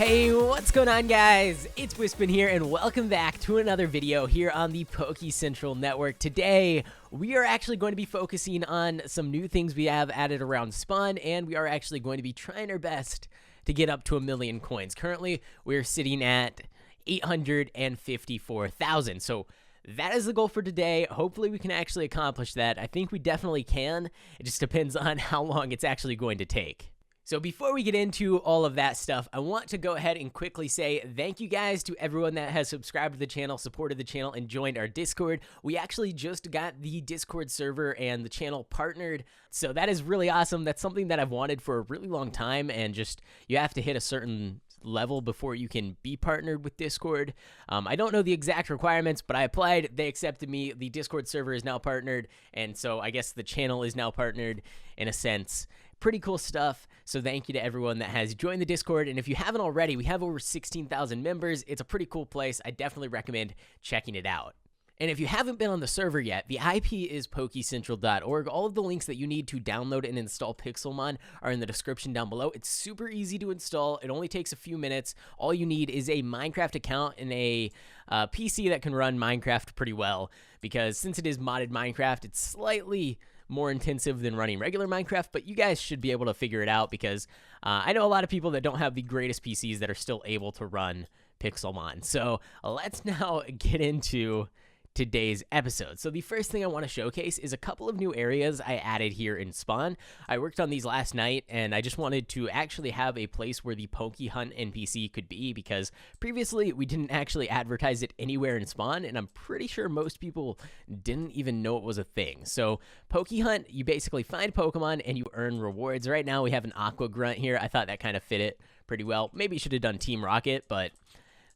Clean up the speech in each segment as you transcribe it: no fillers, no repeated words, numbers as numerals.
Hey, what's going on, guys? It's Wispin here, and welcome back to another video here on the Poke Central Network. Today, we are actually going to be focusing on some new things we have added around Spawn, and we are actually going to be trying our best to get up to 1,000,000 coins. Currently, we're sitting at 854,000, so that is the goal for today. Hopefully, we can actually accomplish that. I think we definitely can. It just depends on how long it's actually going to take. So before we get into all of that stuff, I want to go ahead and quickly say thank you guys to everyone that has subscribed to the channel, supported the channel, and joined our Discord. We actually just got the Discord server and the channel partnered, so that is really awesome. That's something that I've wanted for a really long time, and just you have to hit a certain level before you can be partnered with Discord. I don't know the exact requirements, but I applied, they accepted me, the Discord server is now partnered, and so I guess the channel is now partnered in a sense. Pretty cool stuff, so thank you to everyone that has joined the Discord, and if you haven't already, we have over 16,000 members. It's a pretty cool place. I definitely recommend checking it out. And if you haven't been on the server yet, the IP is pokecentral.org. All of the links that you need to download and install Pixelmon are in the description down below. It's super easy to install. It only takes a few minutes. All you need is a Minecraft account and a PC that can run Minecraft pretty well, because since it is modded Minecraft, it's slightly more intensive than running regular Minecraft, but you guys should be able to figure it out, because I know a lot of people that don't have the greatest PCs that are still able to run Pixelmon. So let's now get into today's episode. So the first thing I want to showcase is a couple of new areas I added here in Spawn. I worked on these last night, and I just wanted to actually have a place where the Pokey Hunt NPC could be, because previously we didn't actually advertise it anywhere in Spawn, and I'm pretty sure most people didn't even know it was a thing. So Pokey Hunt, you basically find Pokemon and you earn rewards. Right now we have an Aqua Grunt here. I thought that kind of fit it pretty well. Maybe you should have done Team Rocket, but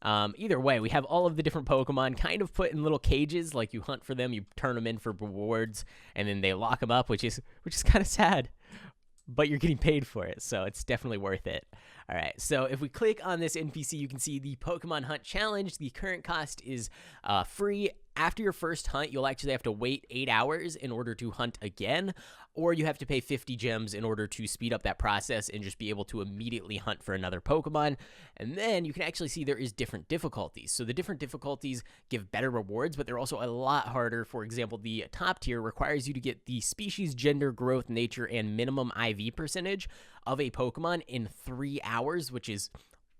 either way, we have all of the different Pokemon kind of put in little cages. Like, you hunt for them, you turn them in for rewards, and then they lock them up, which is kind of sad, but you're getting paid for it, so it's definitely worth it. All right, so if we click on this NPC, you can see the Pokemon Hunt Challenge. The current cost is free. After your first hunt, you'll actually have to wait 8 hours in order to hunt again, or you have to pay 50 gems in order to speed up that process and just be able to immediately hunt for another Pokemon. And then you can actually see there is different difficulties. So the different difficulties give better rewards, but they're also a lot harder. For example, the top tier requires you to get the species, gender, growth, nature, and minimum IV percentage of a Pokemon in 3 hours, which is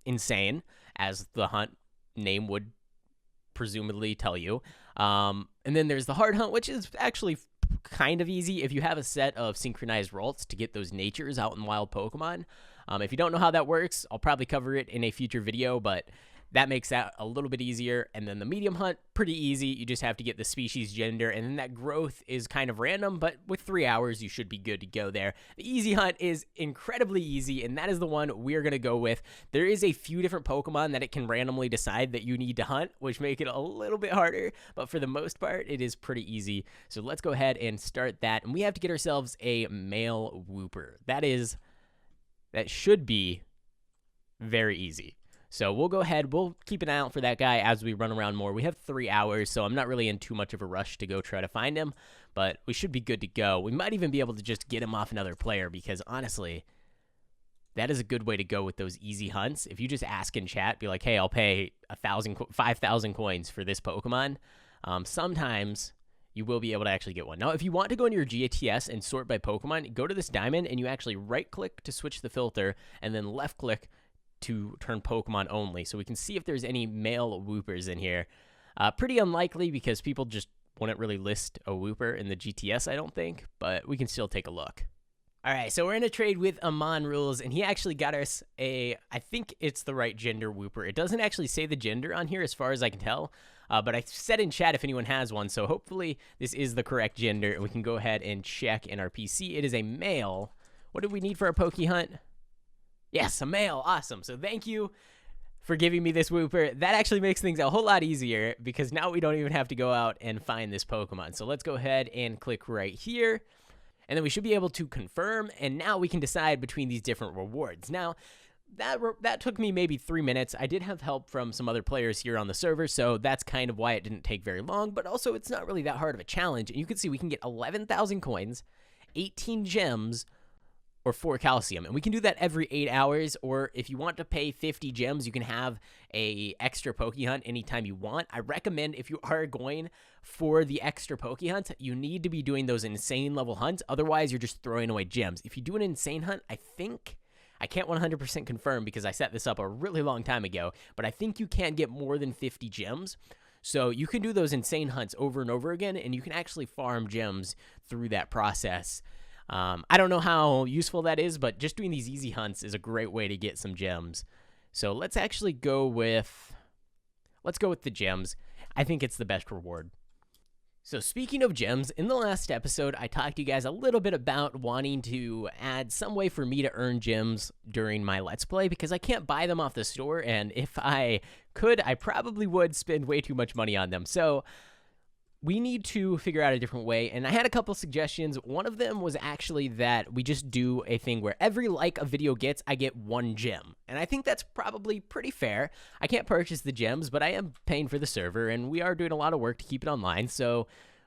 insane, as the hunt name would presumably tell you. And then there's the hard hunt, which is actually kind of easy if you have a set of synchronized rolls to get those natures out in wild Pokemon. If you don't know how that works, I'll probably cover it in a future video, but that makes that a little bit easier. And then the medium hunt, pretty easy. You just have to get the species, gender, and then that growth is kind of random, but with 3 hours, you should be good to go there. The easy hunt is incredibly easy, and that is the one we're going to go with. There is a few different Pokemon that it can randomly decide that you need to hunt, which make it a little bit harder, but for the most part, it is pretty easy. So let's go ahead and start that, and we have to get ourselves a male Wooper. That should be very easy. So we'll go ahead, we'll keep an eye out for that guy as we run around more. We have 3 hours, so I'm not really in too much of a rush to go try to find him, but we should be good to go. We might even be able to just get him off another player, because honestly, that is a good way to go with those easy hunts. If you just ask in chat, be like, hey, I'll pay 5,000 coins for this Pokemon, sometimes you will be able to actually get one. Now, if you want to go into your GTS and sort by Pokemon, go to this diamond, and you actually right-click to switch the filter, and then left-click to turn Pokemon only, so we can see if there's any male Woopers in here. Pretty unlikely, because people just wouldn't really list a Wooper in the GTS, I don't think, but we can still take a look. All right, so we're in a trade with Amon Rules, and he actually got us I think it's the right gender Wooper. It doesn't actually say the gender on here as far as I can tell, but I said in chat if anyone has one, so hopefully this is the correct gender, and we can go ahead and check in our PC. It is a male. What do we need for our Poke Hunt? Yes, a male. Awesome. So thank you for giving me this Wooper. That actually makes things a whole lot easier, because now we don't even have to go out and find this Pokemon. So let's go ahead and click right here, and then we should be able to confirm, and now we can decide between these different rewards. Now, that took me maybe 3 minutes. I did have help from some other players here on the server, so that's kind of why it didn't take very long, but also it's not really that hard of a challenge. And you can see we can get 11,000 coins, 18 gems, or 4 calcium. And we can do that every 8 hours, or if you want to pay 50 gems, you can have a extra pokey hunt anytime you want. I recommend if you are going for the extra pokey hunt, you need to be doing those insane level hunts. Otherwise, you're just throwing away gems. If you do an insane hunt, I can't 100% confirm because I set this up a really long time ago, but I think you can get more than 50 gems. So you can do those insane hunts over and over again, and you can actually farm gems through that process. I don't know how useful that is, but just doing these easy hunts is a great way to get some gems. So let's actually go with the gems. I think it's the best reward. So speaking of gems, in the last episode, I talked to you guys a little bit about wanting to add some way for me to earn gems during my Let's Play because I can't buy them off the store, and if I could, I probably would spend way too much money on them. So we need to figure out a different way, and I had a couple suggestions. One of them was actually that we just do a thing where every like a video gets, I get 1 gem, and I think that's probably pretty fair. I can't purchase the gems, but I am paying for the server, and we are doing a lot of work to keep it online, so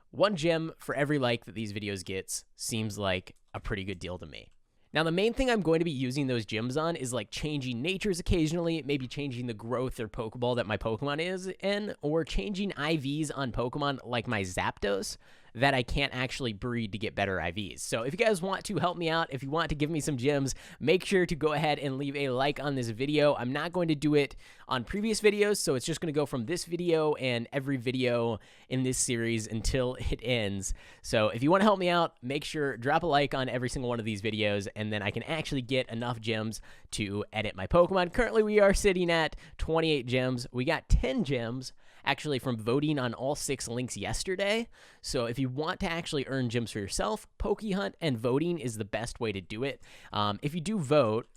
1 gem for every like that these videos gets seems like a pretty good deal to me. Now, the main thing I'm going to be using those gems on is like changing natures occasionally, maybe changing the growth or Pokeball that my Pokemon is in, or changing IVs on Pokemon like my Zapdos that I can't actually breed to get better IVs. So if you guys want to help me out, if you want to give me some gems, make sure to go ahead and leave a like on this video. I'm not going to do it on previous videos, so it's just going to go from this video and every video in this series until it ends. So if you want to help me out, make sure drop a like on every single one of these videos, and then I can actually get enough gems to edit my Pokemon. Currently, we are sitting at 28 gems. We got 10 gems actually from voting on all 6 links yesterday. So if you want to actually earn gems for yourself, Pokehunt and voting is the best way to do it. If you do vote,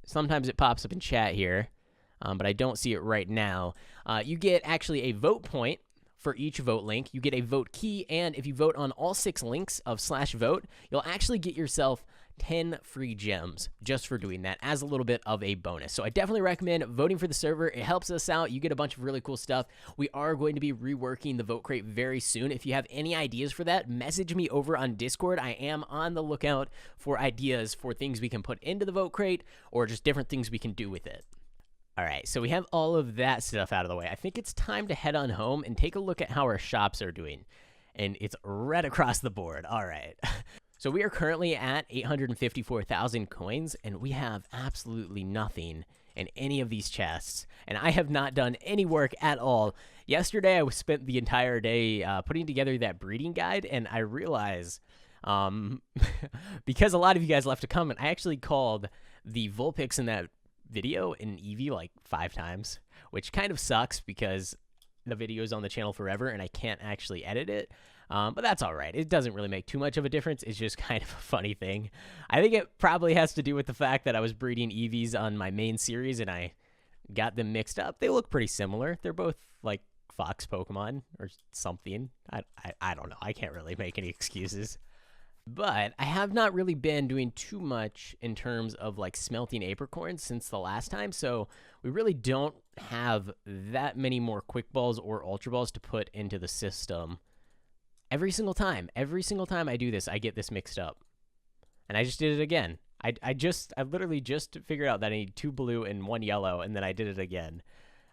sometimes it pops up in chat here, but I don't see it right now. You get actually a vote point for each vote link. You get a vote key, and if you vote on all 6 links of /vote, you'll actually get yourself 10 free gems just for doing that as a little bit of a bonus. So I definitely recommend voting for the server. It helps us out. You get a bunch of really cool stuff. We are going to be reworking the vote crate very soon. If you have any ideas for that, message me over on Discord. I am on the lookout for ideas for things we can put into the vote crate or just different things we can do with it. All right, so we have all of that stuff out of the way. I think it's time to head on home and take a look at how our shops are doing. And it's right across the board. All right. So we are currently at 854,000 coins, and we have absolutely nothing in any of these chests. And I have not done any work at all. Yesterday, I spent the entire day putting together that breeding guide, and I realized, because a lot of you guys left a comment, I actually called the Vulpix in that video in Eevee like 5 times, which kind of sucks because the video is on the channel forever, and I can't actually edit it. But that's all right. It doesn't really make too much of a difference. It's just kind of a funny thing. I think it probably has to do with the fact that I was breeding Eevees on my main series and I got them mixed up. They look pretty similar. They're both like fox Pokemon or something. I don't know. I can't really make any excuses. But I have not really been doing too much in terms of like smelting apricorns since the last time. So we really don't have that many more quick balls or ultra balls to put into the system. Every single time I do this, I get this mixed up. And I just did it again. I literally just figured out that I need 2 blue and 1 yellow, and then I did it again.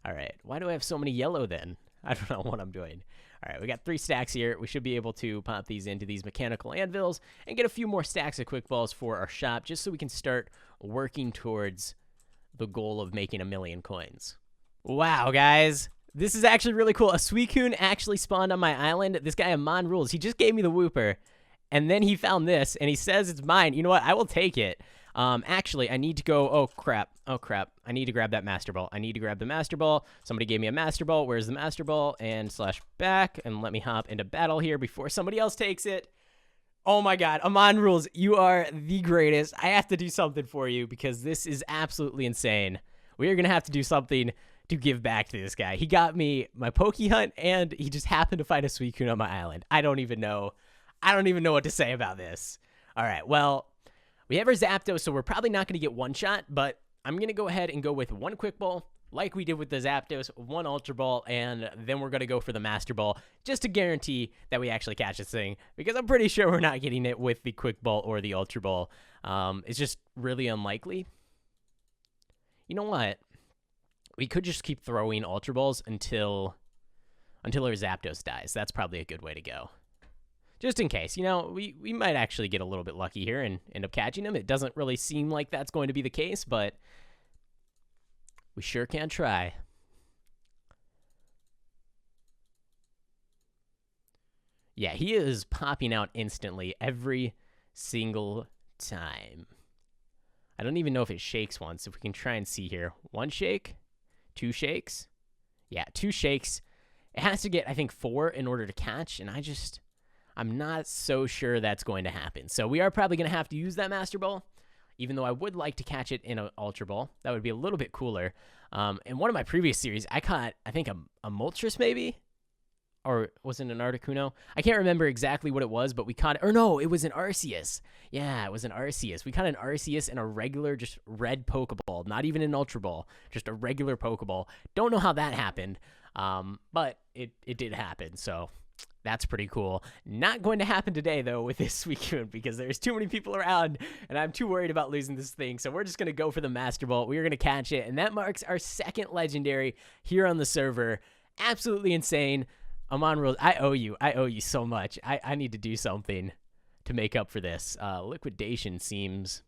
All right, why do I have so many yellow then? I don't know what I'm doing. All right, we got 3 stacks here. We should be able to pop these into these mechanical anvils and get a few more stacks of quick balls for our shop just so we can start working towards the goal of making 1,000,000 coins. Wow, guys. This is actually really cool. A Suicune actually spawned on my island. This guy, Amon Rules, he just gave me the Wooper, and then he found this, and he says it's mine. You know what? I will take it. Actually, I need to go. Oh, crap. I need to grab that Master Ball. I need to grab the Master Ball. Somebody gave me a Master Ball. Where's the Master Ball? And /back, and let me hop into battle here before somebody else takes it. Oh, my God. Amon Rules, you are the greatest. I have to do something for you because this is absolutely insane. We are going to have to do something to give back to this guy. He got me my Pokey Hunt, and he just happened to find a Suicune on my island. I don't even know what to say about this. All right, well, we have our Zapdos, so we're probably not going to get one shot, but I'm going to go ahead and go with 1 Quick Ball, like we did with the Zapdos, 1 Ultra Ball, and then we're going to go for the Master Ball just to guarantee that we actually catch this thing, because I'm pretty sure we're not getting it with the Quick Ball or the Ultra Ball. It's just really unlikely. You know what? We could just keep throwing Ultra Balls until our Zapdos dies. That's probably a good way to go. Just in case, you know, we might actually get a little bit lucky here and end up catching him. It doesn't really seem like that's going to be the case, but we sure can try. Yeah, he is popping out instantly every single time. I don't even know if it shakes once. If we can try and see here. 1 shake, 2 shakes. Yeah, 2 shakes. It has to get, I think, 4 in order to catch, and I'm not so sure that's going to happen. So we are probably going to have to use that Master Ball, even though I would like to catch it in an Ultra Ball. That would be a little bit cooler. In one of my previous series, I caught, I think, a Moltres maybe? Or was it an Articuno? I can't remember exactly what it was, but we caught it. Or no, it was an Arceus. Yeah, it was an Arceus. We caught an Arceus in a regular, just red Pokeball. Not even an Ultra Ball. Just a regular Pokeball. Don't know how that happened, but it did happen, so that's pretty cool. Not going to happen today, though, with this Suicune, because there's too many people around, and I'm too worried about losing this thing. So we're just going to go for the Master Ball. We are going to catch it, and that marks our 2nd legendary here on the server. Absolutely insane. Amon Rules, I owe you so much. I need to do something to make up for this. Liquidation seems...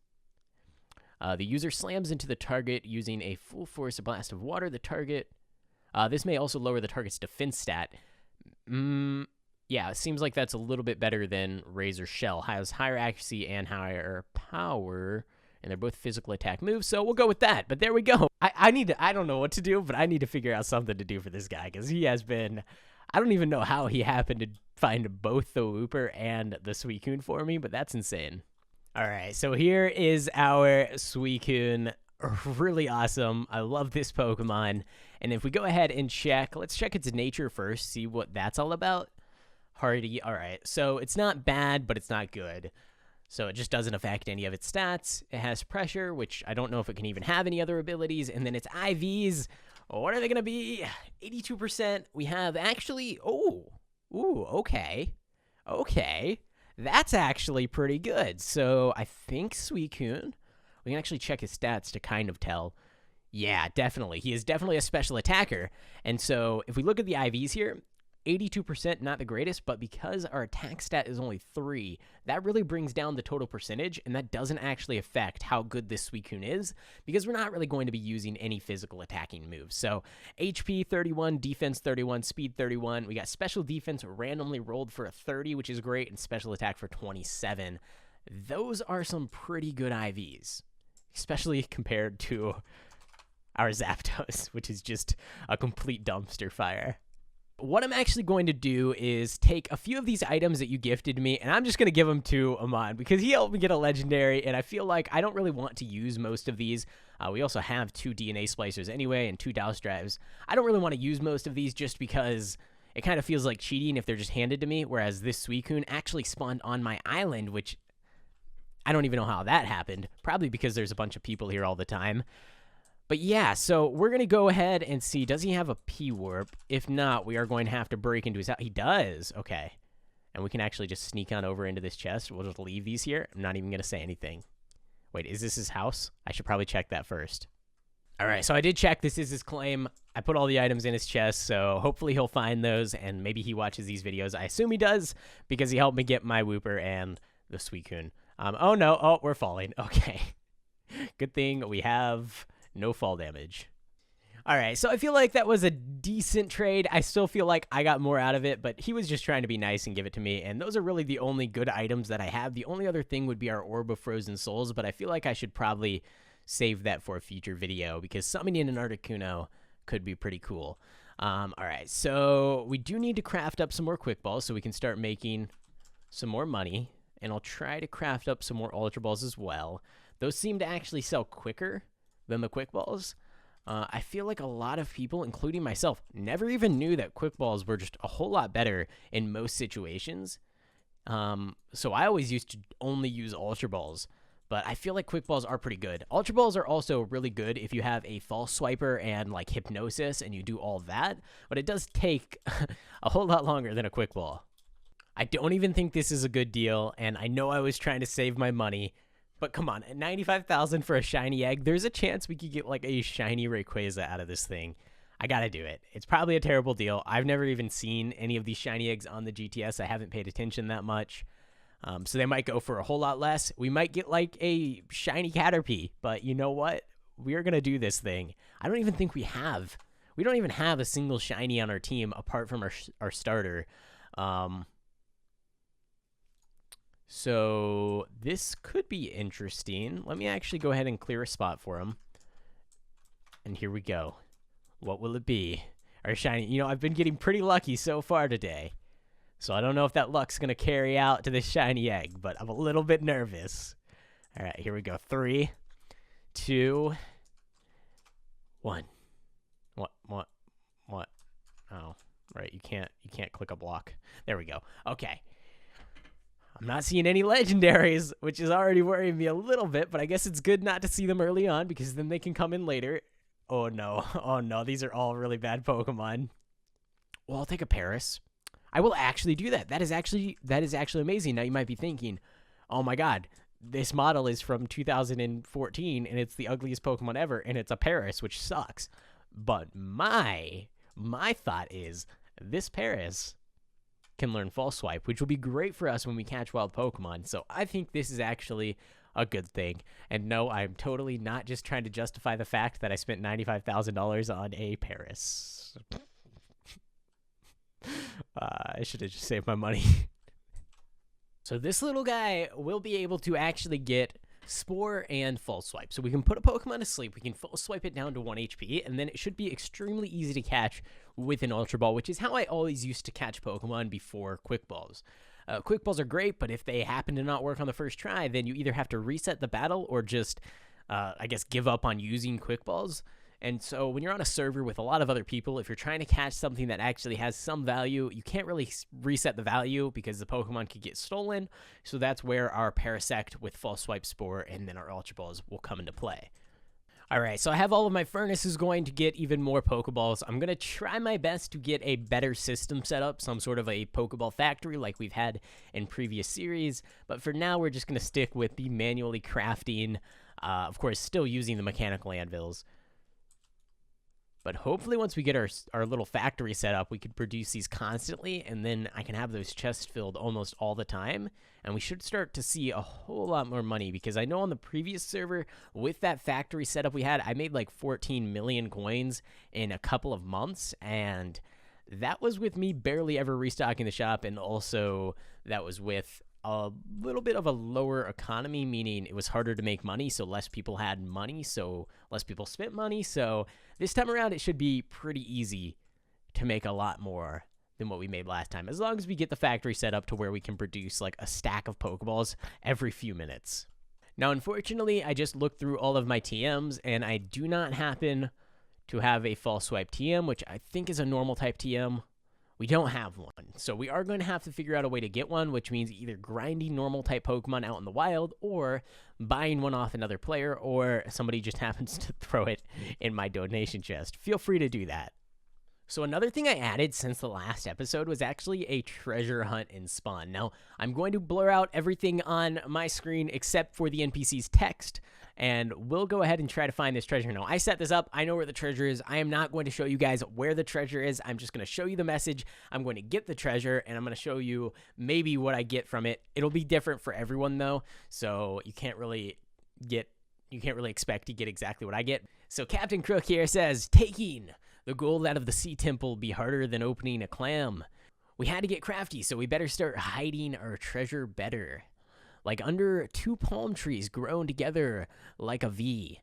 the user slams into the target using a full force blast of water. The target... this may also lower the target's defense stat. Yeah, it seems like that's a little bit better than Razor Shell. Has higher accuracy and higher power, and they're both physical attack moves, so we'll go with that. But there we go. I don't know what to do, but I need to figure out something to do for this guy, because he has been... I don't even know how he happened to find both the Wooper and the Suicune for me, but that's insane. All right, so here is our Suicune. Really awesome. I love this Pokemon. And if we go ahead and check, let's check its nature first, see what that's all about. Hardy. All right, so it's not bad, but it's not good. So it just doesn't affect any of its stats. It has pressure, which I don't know if it can even have any other abilities. And then its IVs, what are they going to be? 82%. We have actually, okay. That's actually pretty good. So I think Suicune, we can actually check his stats to kind of tell. Yeah, definitely. He is definitely a special attacker. And so if we look at the IVs here, 82%, not the greatest, but because our attack stat is only 3, that really brings down the total percentage, and that doesn't actually affect how good this Suicune is, because we're not really going to be using any physical attacking moves. So HP 31, defense 31, speed 31. We got special defense randomly rolled for a 30, which is great, and special attack for 27. Those are some pretty good IVs, especially compared to our Zapdos, which is just a complete dumpster fire. What I'm actually going to do is take a few of these items that you gifted me, and I'm just going to give them to Amon, because he helped me get a legendary, and I feel like I don't really want to use most of these. We also have 2 DNA splicers anyway, and 2 Douse drives. I don't really want to use most of these just because it kind of feels like cheating if they're just handed to me, whereas this Suicune actually spawned on my island, which I don't even know how that happened. Probably because there's a bunch of people here all the time. But yeah, so we're going to go ahead and see, does he have a P-Warp? If not, we are going to have to break into his house. He does. Okay. And we can actually just sneak on over into this chest. We'll just leave these here. I'm not even going to say anything. Wait, is this his house? I should probably check that first. All right, so I did check. This is his claim. I put all the items in his chest, so hopefully he'll find those, and maybe he watches these videos. I assume he does, because he helped me get my Wooper and the Suicune. Oh, no. Oh, we're falling. Okay. Good thing we have... no fall damage. All right, so I feel like that was a decent trade. I still feel like I got more out of it, but he was just trying to be nice and give it to me, and those are really the only good items that I have. The only other thing would be our Orb of Frozen Souls, but I feel like I should probably save that for a future video, because summoning an Articuno could be pretty cool. All right, so we do need to craft up some more Quick Balls so we can start making some more money, and I'll try to craft up some more Ultra Balls as well. Those seem to actually sell quicker than the Quick Balls. I feel like a lot of people, including myself, never even knew that Quick Balls were just a whole lot better in most situations. So I always used to only use Ultra Balls. but I feel like quick balls are pretty good. Ultra balls are also really good if you have a false swiper and like hypnosis and you do all that, but it does take a whole lot longer than a quick ball. I don't even think this is a good deal, and I know I was trying to save my money, but come on, at 95,000 for a shiny egg, there's a chance we could get like a shiny Rayquaza out of this thing. I gotta do it. It's probably a terrible deal. I've never even seen any of these shiny eggs on the GTS. I haven't paid attention that much. So they might go for a whole lot less. We might get like a shiny Caterpie, but you know what? We're going to do this thing. I don't even think we don't even have a single shiny on our team apart from our starter. So this could be interesting. Let me actually go ahead and clear a spot for him. And here we go. What will it be? Our shiny, you know, I've been getting pretty lucky so far today. So I don't know if that luck's going to carry out to this shiny egg, but I'm a little bit nervous. All right, here we go. 3, 2, 1. What? Oh, right. You can't click a block. There we go. Okay. I'm not seeing any legendaries, which is already worrying me a little bit, but I guess it's good not to see them early on because then they can come in later. Oh no. Oh no, these are all really bad Pokemon. Well, I'll take a Paris. I will actually do that. That is actually amazing. Now you might be thinking, "Oh my god, this model is from 2014 and it's the ugliest Pokemon ever and it's a Paris, which sucks." But my thought is this Paris can learn False Swipe, which will be great for us when we catch wild Pokemon. So I think this is actually a good thing. And no, I'm totally not just trying to justify the fact that I spent $95,000 on a Paris. I should have just saved my money. So this little guy will be able to actually get Spore and False Swipe. So we can put a Pokemon to sleep, we can False Swipe it down to 1 HP, and then it should be extremely easy to catch with an Ultra Ball, which is how I always used to catch Pokemon before Quick Balls. Quick Balls are great, but if they happen to not work on the first try, then you either have to reset the battle or just, I guess, give up on using Quick Balls. And so when you're on a server with a lot of other people, if you're trying to catch something that actually has some value, you can't really reset the value because the Pokemon could get stolen. So that's where our Parasect with False Swipe, Spore, and then our Ultra Balls will come into play. All right, so I have all of my furnaces going to get even more Pokeballs. I'm going to try my best to get a better system set up, some sort of a Pokeball factory like we've had in previous series. But for now, we're just going to stick with the manually crafting, of course, still using the mechanical anvils. But hopefully once we get our little factory set up, we could produce these constantly, and then I can have those chests filled almost all the time. And we should start to see a whole lot more money, because I know on the previous server, with that factory setup we had, I made like 14 million coins in a couple of months, and that was with me barely ever restocking the shop, and also that was with a little bit of a lower economy, meaning it was harder to make money, so less people had money, so less people spent money. So this time around, it should be pretty easy to make a lot more than what we made last time, as long as we get the factory set up to where we can produce like a stack of Pokeballs every few minutes. Now, unfortunately, I just looked through all of my TMs, and I do not happen to have a False Swipe TM, which I think is a normal type TM. We don't have one, so we are going to have to figure out a way to get one, which means either grinding normal type Pokemon out in the wild, or buying one off another player, or somebody just happens to throw it in my donation chest. Feel free to do that. So another thing I added since the last episode was actually a treasure hunt in Spawn. Now, I'm going to blur out everything on my screen except for the NPC's text, and we'll go ahead and try to find this treasure. Now, I set this up. I know where the treasure is. I am not going to show you guys where the treasure is. I'm just going to show you the message. I'm going to get the treasure, and I'm going to show you maybe what I get from it. It'll be different for everyone, though, so you can't really expect to get exactly what I get. So Captain Crook here says, taking the gold out of the sea temple be harder than opening a clam. We had to get crafty, so we better start hiding our treasure better. Like under 2 palm trees grown together like a V.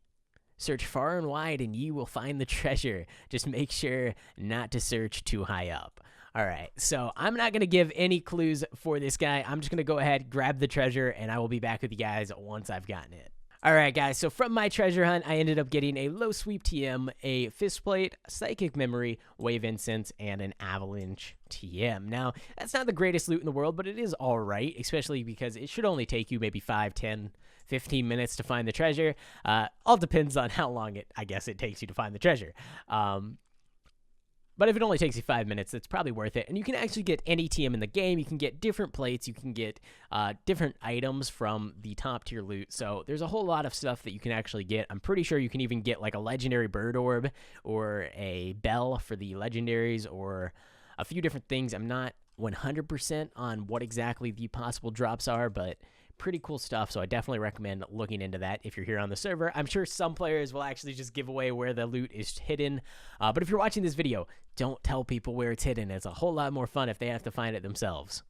Search far and wide and ye will find the treasure. Just make sure not to search too high up. All right, so I'm not going to give any clues for this guy. I'm just going to go ahead, grab the treasure, and I will be back with you guys once I've gotten it. Alright guys, so from my treasure hunt, I ended up getting a low sweep TM, a fist plate, psychic memory, wave incense, and an avalanche TM. Now, that's not the greatest loot in the world, but it is alright, especially because it should only take you maybe 5, 10, 15 minutes to find the treasure. All depends on how long I guess it takes you to find the treasure. But if it only takes you 5 minutes, it's probably worth it. And you can actually get any TM in the game. You can get different plates. You can get different items from the top tier loot. So there's a whole lot of stuff that you can actually get. I'm pretty sure you can even get like a legendary bird orb or a bell for the legendaries or a few different things. I'm not 100% on what exactly the possible drops are, but pretty cool stuff, so I definitely recommend looking into that if you're here on the server. I'm sure some players will actually just give away where the loot is hidden, but if you're watching this video, don't tell people where it's hidden. It's a whole lot more fun if they have to find it themselves.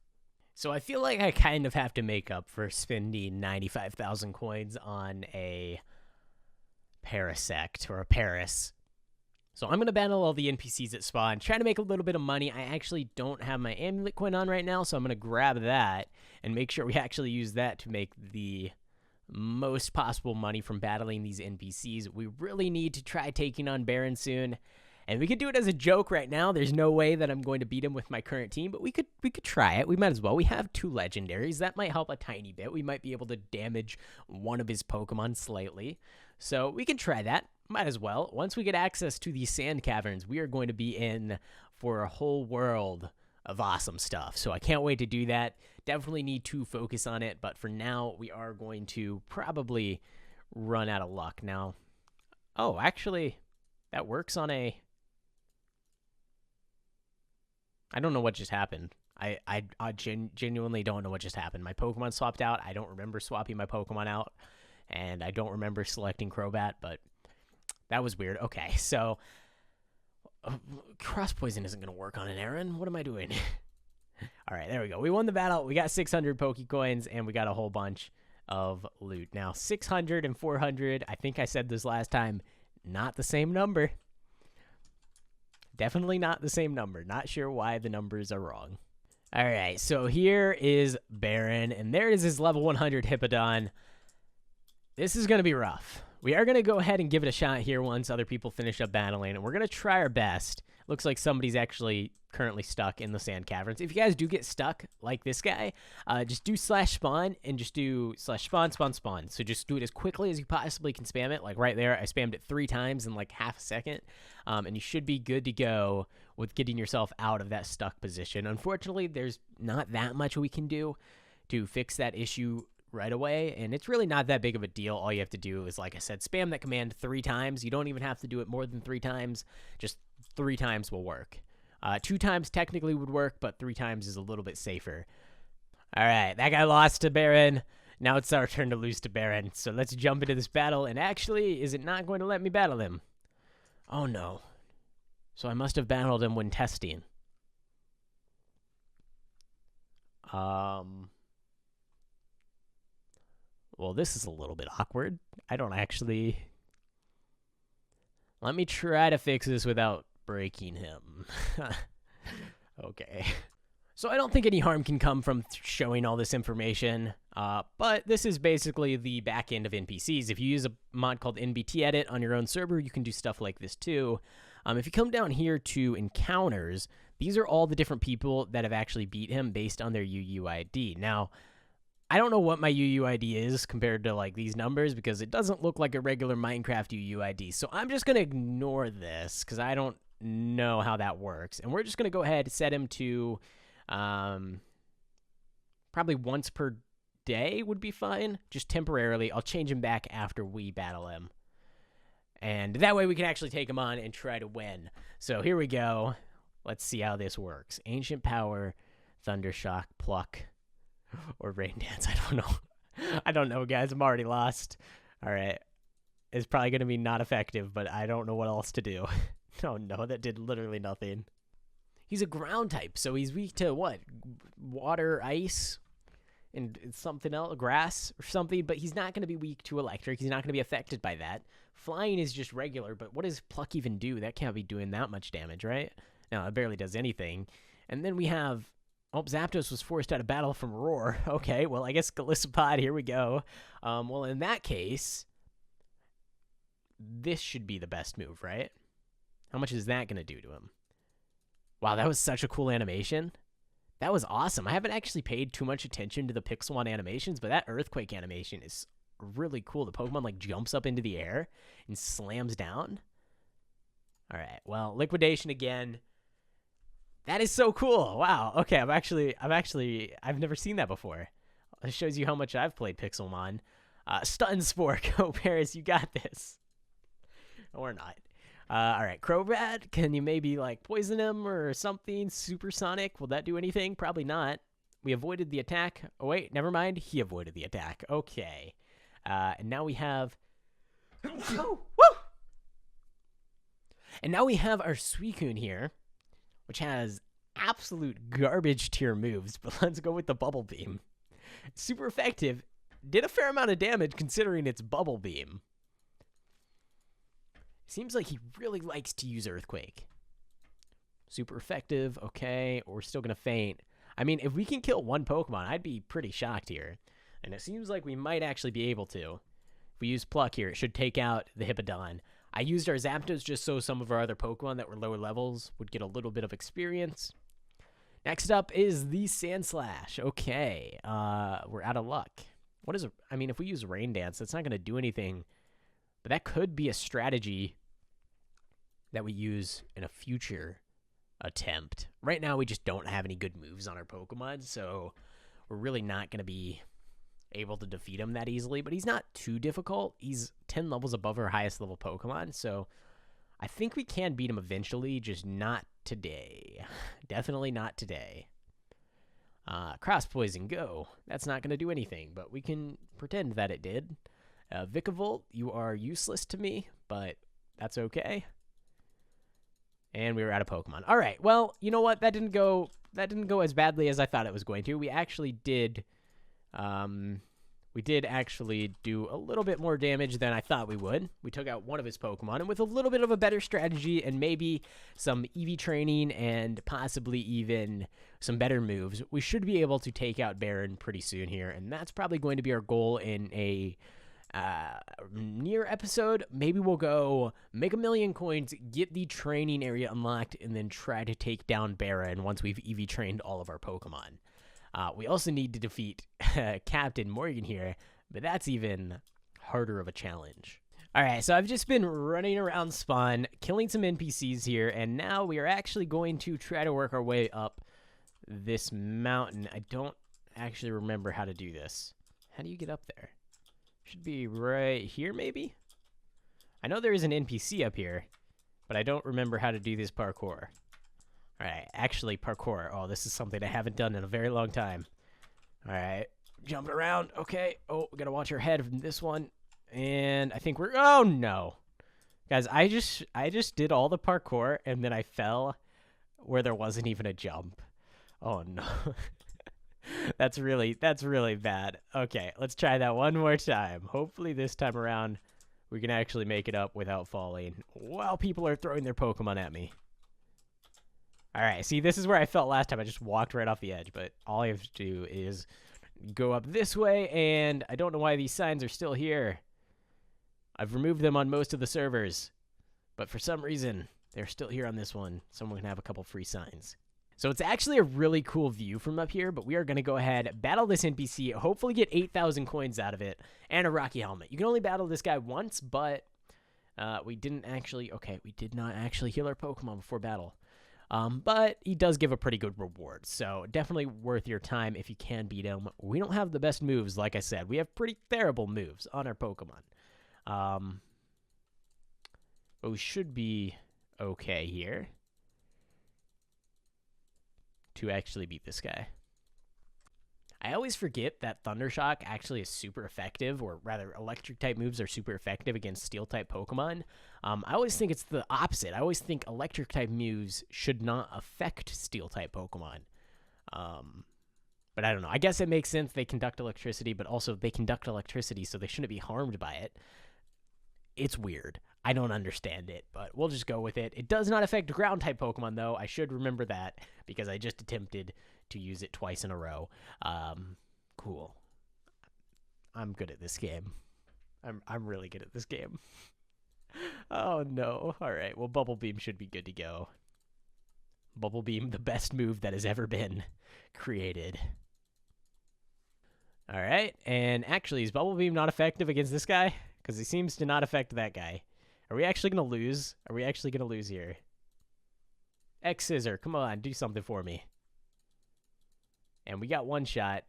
So I feel like I kind of have to make up for spending 95,000 coins on a Parasect or a Paris. So I'm going to battle all the NPCs at spawn, try to make a little bit of money. I actually don't have my amulet coin on right now, so I'm going to grab that and make sure we actually use that to make the most possible money from battling these NPCs. We really need to try taking on Baron soon, and we could do it as a joke right now. There's no way that I'm going to beat him with my current team, but we could try it. We might as well. We have 2 legendaries. That might help a tiny bit. We might be able to damage one of his Pokemon slightly, so we can try that. Might as well. Once we get access to these sand caverns, we are going to be in for a whole world of awesome stuff. So I can't wait to do that. Definitely need to focus on it, but for now, we are going to probably run out of luck. Now, oh, actually, that works on a... I don't know what just happened. I genuinely don't know what just happened. My Pokemon swapped out. I don't remember swapping my Pokemon out, and I don't remember selecting Crobat, but that was weird. Okay, so cross poison isn't going to work on an Aaron. What am I doing? All right, there we go. We won the battle. We got 600 Poke coins, and we got a whole bunch of loot. Now, 600 and 400, I think I said this last time, not the same number. Definitely not the same number. Not sure why the numbers are wrong. All right, so here is Baron, and there is his level 100 Hippodon. This is going to be rough. We are going to go ahead and give it a shot here once other people finish up battling, and we're going to try our best. Looks like somebody's actually currently stuck in the sand caverns. If you guys do get stuck like this guy, just do /spawn and just do /spawn, spawn, spawn. So just do it as quickly as you possibly can spam it. Like right there, I spammed it 3 times in like half a second, and you should be good to go with getting yourself out of that stuck position. Unfortunately, there's not that much we can do to fix that issue right away, and it's really not that big of a deal. All you have to do is, like I said, spam that command 3 times. You don't even have to do it more than 3 times. Just 3 times will work. 2 times technically would work, but 3 times is a little bit safer. All right, that guy lost to Baron. Now it's our turn to lose to Baron. So let's jump into this battle, and actually, is it not going to let me battle him? Oh no. So I must have battled him when testing. Well, this is a little bit awkward. I don't actually... Let me try to fix this without breaking him. Okay. So I don't think any harm can come from showing all this information, but this is basically the back end of NPCs. If you use a mod called NBT Edit on your own server, you can do stuff like this too. If you come down here to Encounters, these are all the different people that have actually beat him based on their UUID. Now, I don't know what my UUID is compared to like these numbers because it doesn't look like a regular Minecraft UUID. So I'm just going to ignore this because I don't know how that works. And we're just going to go ahead and set him to probably once per day would be fine. Just temporarily. I'll change him back after we battle him. And that way we can actually take him on and try to win. So here we go. Let's see how this works. Ancient Power, Thundershock, Pluck, or Rain Dance. I don't know. I don't know, guys. I'm already lost. All right. It's probably going to be not effective, but I don't know what else to do. Oh, no. That did literally nothing. He's a ground type, so he's weak to what? Water, ice, and something else, grass or something, but he's not going to be weak to electric. He's not going to be affected by that. Flying is just regular, but what does Pluck even do? That can't be doing that much damage, right? No, it barely does anything. And then we have... Oh, Zapdos was forced out of battle from Roar. Okay, well, I guess Galissapod, here we go. Well, in that case, this should be the best move, right? How much is that going to do to him? Wow, that was such a cool animation. That was awesome. I haven't actually paid too much attention to the Pixelmon animations, but that Earthquake animation is really cool. The Pokemon, like, jumps up into the air and slams down. All right, well, Liquidation again. That is so cool. Wow. Okay, I've never seen that before. It shows you how much I've played Pixelmon. Stun Spore. Go, Paris. You got this. Or not. All right, Crobat. Can you maybe, like, poison him or something? Supersonic. Will that do anything? Probably not. We avoided the attack. Oh, wait. Never mind. He avoided the attack. Okay. And now we have... Oh, woo! And now we have our Suicune here, which has absolute garbage tier moves, but let's go with the Bubble Beam. Super effective. Did a fair amount of damage considering it's Bubble Beam. Seems like he really likes to use Earthquake. Super effective. Okay, we're still going to faint. I mean, if we can kill one Pokemon, I'd be pretty shocked here. And it seems like we might actually be able to. If we use Pluck here, it should take out the Hippowdon. I used our Zapdos just so some of our other Pokemon that were lower levels would get a little bit of experience. Next up is the Sandslash. Okay, we're out of luck. What is? I mean, if we use Rain Dance, that's not going to do anything. But that could be a strategy that we use in a future attempt. Right now, we just don't have any good moves on our Pokemon, so we're really not going to be able to defeat him that easily, but he's not too difficult. He's 10 levels above our highest level Pokemon, so I think we can beat him eventually, just not today. Definitely not today. Cross Poison, go. That's not going to do anything, but we can pretend that it did. Vikavolt, you are useless to me, but that's okay. And we were out of Pokemon. All right, well, you know what? That didn't go as badly as I thought it was going to. We actually did... we did actually do a little bit more damage than I thought we would. We took out one of his Pokemon, and with a little bit of a better strategy and maybe some EV training and possibly even some better moves, we should be able to take out Baron pretty soon here, and that's probably going to be our goal in a near episode. Maybe we'll go make 1,000,000 coins, get the training area unlocked, and then try to take down Baron once we've EV trained all of our Pokemon. We also need to defeat Captain Morgan here, but that's even harder of a challenge. All right, so I've just been running around Spawn, killing some NPCs here, and now we are actually going to try to work our way up this mountain. I don't actually remember how to do this. How do you get up there? Should be right here, maybe? I know there is an NPC up here, but I don't remember how to do this parkour. All right, actually, parkour. Oh, this is something I haven't done in a very long time. All right, jumping around. Okay. Oh, we gotta watch our head from this one. And I think we're... Oh, no. Guys, I just did all the parkour, and then I fell where there wasn't even a jump. Oh, no. That's really bad. Okay, let's try that one more time. Hopefully this time around, we can actually make it up without falling while people are throwing their Pokemon at me. All right, see, this is where I felt last time. I just walked right off the edge, but all I have to do is go up this way, and I don't know why these signs are still here. I've removed them on most of the servers, but for some reason, they're still here on this one. Someone can have a couple free signs. So it's actually a really cool view from up here, but we are going to go ahead, battle this NPC, hopefully get 8,000 coins out of it, and a Rocky Helmet. You can only battle this guy once, but we did not actually heal our Pokemon before battle. But he does give a pretty good reward, so definitely worth your time if you can beat him. We don't have the best moves, like I said. We have pretty terrible moves on our Pokemon. But we should be okay here to actually beat this guy. I always forget that Thunder Shock actually is super effective, or rather electric-type moves are super effective against Steel-type Pokemon. I always think it's the opposite. I always think electric-type moves should not affect Steel-type Pokemon. But I don't know. I guess it makes sense. They conduct electricity, but also they conduct electricity, so they shouldn't be harmed by it. It's weird. I don't understand it, but we'll just go with it. It does not affect Ground-type Pokemon, though. I should remember that, because I just attempted to use it twice in a row. Cool. I'm good at this game. I'm really good at this game. Oh no. All right. Well, Bubble Beam should be good to go. Bubble Beam, the best move that has ever been created. All right. And actually, is Bubble Beam not effective against this guy? Because he seems to not affect that guy. Are we actually going to lose? Are we actually going to lose here? X Scissor, come on, do something for me. And we got one shot.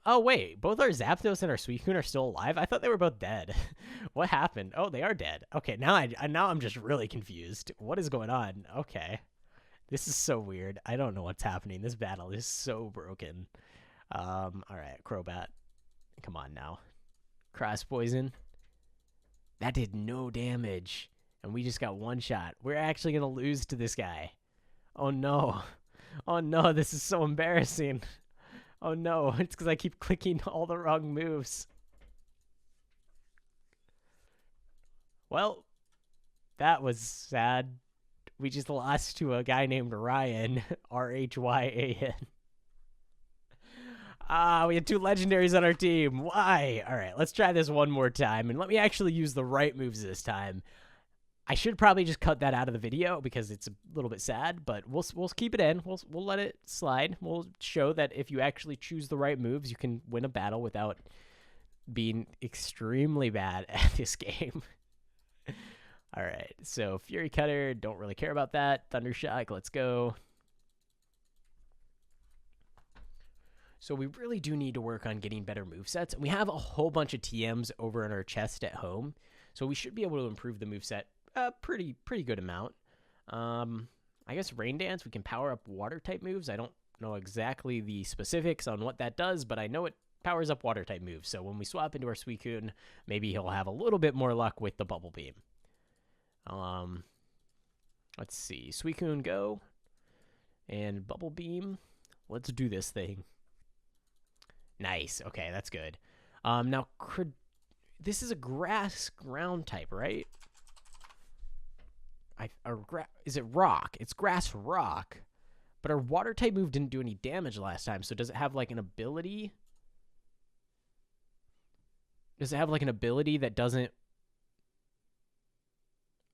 Oh, wait. Both our Zapdos and our Suicune are still alive? I thought they were both dead. What happened? Oh, they are dead. Okay, now I'm just really confused. What is going on? Okay. This is so weird. I don't know what's happening. This battle is so broken. All right, Crobat. Come on now. Cross Poison. That did no damage. And we just got one shot. We're actually going to lose to this guy. Oh, no. Oh, no. This is so embarrassing. Oh, no. It's because I keep clicking all the wrong moves. Well, that was sad. We just lost to a guy named Ryan. R-H-Y-A-N. We had 2 legendaries on our team. Why? All right, let's try this one more time. And let me actually use the right moves this time. I should probably just cut that out of the video because it's a little bit sad, but we'll keep it in. We'll let it slide. We'll show that if you actually choose the right moves, you can win a battle without being extremely bad at this game. All right, so Fury Cutter, don't really care about that. Thundershock, let's go. So we really do need to work on getting better movesets. We have a whole bunch of TMs over in our chest at home, so we should be able to improve the moveset a pretty good amount. I guess Rain Dance, we can power up water-type moves. I don't know exactly the specifics on what that does, but I know it powers up water-type moves. So when we swap into our Suicune, maybe he'll have a little bit more luck with the Bubble Beam. Let's see. Suicune, go. And Bubble Beam. Let's do this thing. Nice. Okay, that's good. Now, this is a grass ground type, right? Is it rock? It's grass rock. But our water type move didn't do any damage last time, so does it have like an ability? Does it have like an ability that doesn't...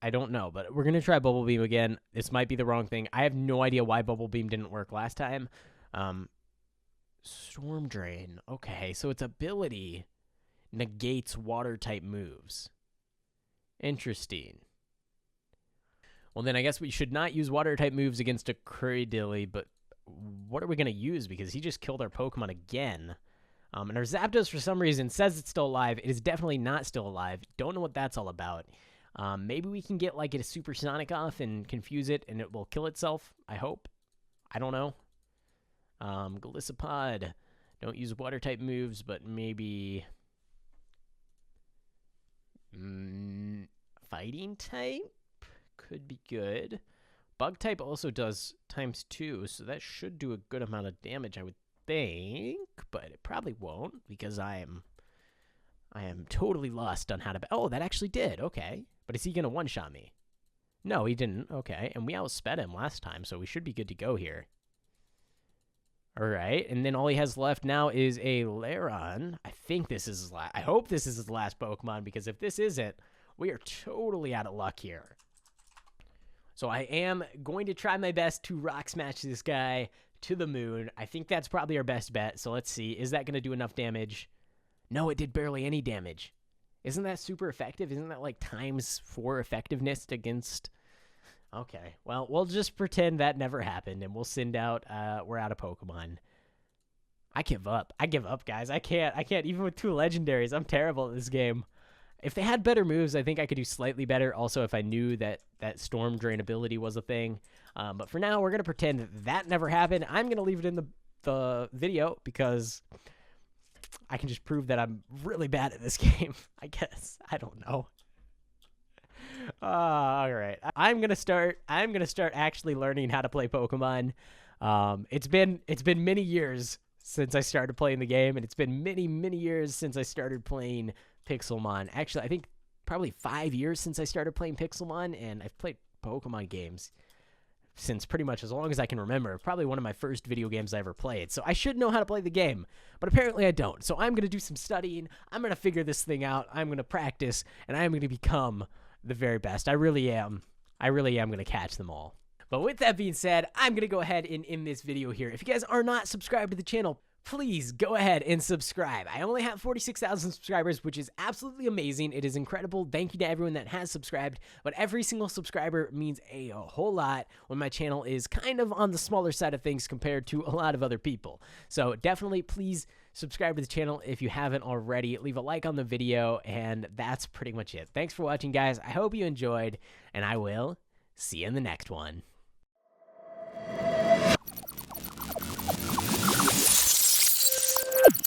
I don't know, but we're going to try Bubble Beam again. This might be the wrong thing. I have no idea why Bubble Beam didn't work last time. Storm Drain. Okay, so its ability negates water-type moves. Interesting. Well, then I guess we should not use water-type moves against a Cradily, but what are we going to use? Because he just killed our Pokemon again. And our Zapdos, for some reason, says it's still alive. It is definitely not still alive. Don't know what that's all about. Maybe we can get like a Supersonic off and confuse it, and it will kill itself, I hope. I don't know. Golisopod. Don't use water-type moves, but maybe... Fighting type? Could be good. Bug type also does ×2, so that should do a good amount of damage, I would think, but it probably won't because I am totally lost on how to... Oh, that actually did. Okay. But is he going to one-shot me? No, he didn't. Okay. And we outsped him last time, so we should be good to go here. All right. And then all he has left now is a Lairon. I think this is his last... I hope this is his last Pokemon, because if this isn't, we are totally out of luck here. So I am going to try my best to Rock Smash this guy to the moon. I think that's probably our best bet. So let's see. Is that going to do enough damage? No, it did barely any damage. Isn't that super effective? Isn't that like ×4 effectiveness against... Okay, well, we'll just pretend that never happened, and we'll send out, we're out of Pokemon. I give up. I give up, guys. I can't, even with 2 legendaries. I'm terrible at this game. If they had better moves, I think I could do slightly better. Also, if I knew that Storm Drain ability was a thing. But for now, we're going to pretend that never happened. I'm going to leave it in the video because I can just prove that I'm really bad at this game, I guess. I don't know. All right. I'm going to start actually learning how to play Pokemon. It's been many years since I started playing the game, and it's been many years since I started playing Pixelmon. Actually, I think probably 5 years since I started playing Pixelmon, and I've played Pokemon games since pretty much as long as I can remember. Probably one of my first video games I ever played. So I should know how to play the game, but apparently I don't. So I'm going to do some studying. I'm going to figure this thing out. I'm going to practice, and I'm going to become the very best. I really am. I really am going to catch them all. But with that being said, I'm going to go ahead and end this video here. If you guys are not subscribed to the channel, please go ahead and subscribe. I only have 46,000 subscribers, which is absolutely amazing. It is incredible. Thank you to everyone that has subscribed, but every single subscriber means a whole lot when my channel is kind of on the smaller side of things compared to a lot of other people. So definitely please subscribe to the channel if you haven't already. Leave a like on the video, and that's pretty much it. Thanks for watching, guys. I hope you enjoyed, and I will see you in the next one.